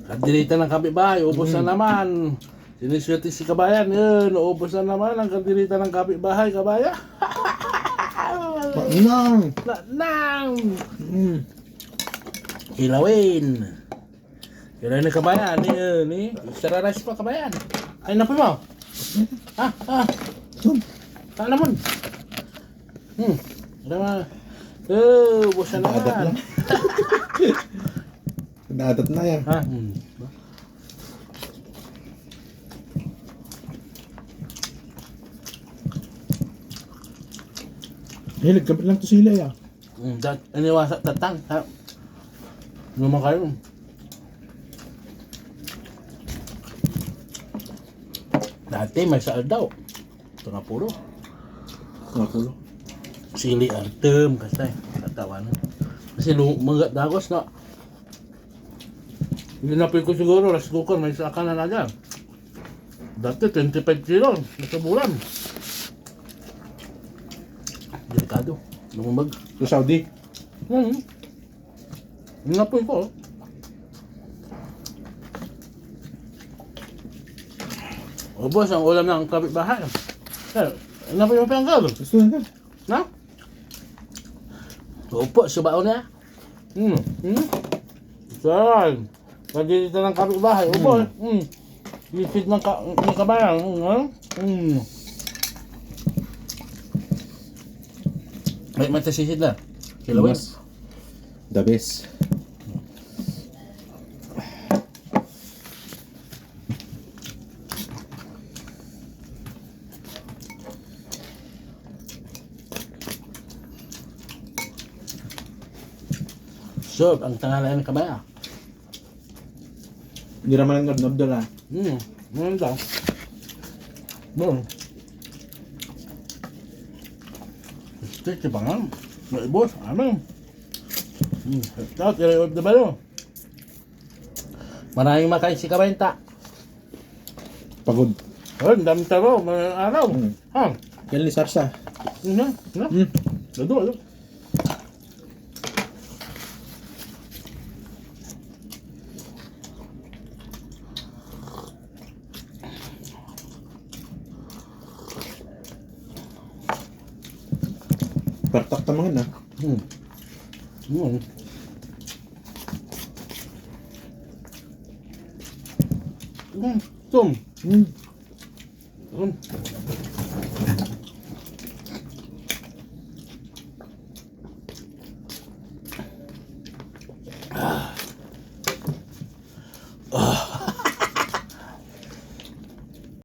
Kandilita ng kapitbahay, ubos na naman. Siniswerte si kabayan, yun, ubos na naman ang kandilita ng kapitbahay, kabayan. Nang! Nang! Hilawin. Hilawin ng kabayan, yun, eh. Sararas pa kabayan. Ay, napoy mo. Saan naman? Ano ba? Ubos na Dadat naman. lang. Dadat na yan. Ha? Hilig kapit lang to sila ya. Iniwasak tatang. Ha? Naman kayo. Dati may saal daw. Ito na puro. Nakulo. Sili artem kasi tatawan. Kasi mga dagos na. Hindi na ko siguro rice cooker may saka na naga. Dati 25 kilo sa bulan. Delikado. Lumabag. Sa Saudi. Napoy ko. O boss, ang ulam ng kapitbahay. Napoy mo pa ang galo. Gusto na ka. Na? Opo, subaw na. Saan? Pagdito ng kapitbahay. Opo. Lipid ng kabayan. May matasisid na. Kilawin. The best. So, ang tangalan ng kabaya. Hindi naman ang nabdala. Ngayon daw. Steak pa nga. May boss, ano? Tapos, i-reod na ba yun? Maraming makain si Kabenta. Pagod. Ang dami taro, may araw. Ha? Yan ni Sarsa. Lado. Pertak tamangan na. Tum.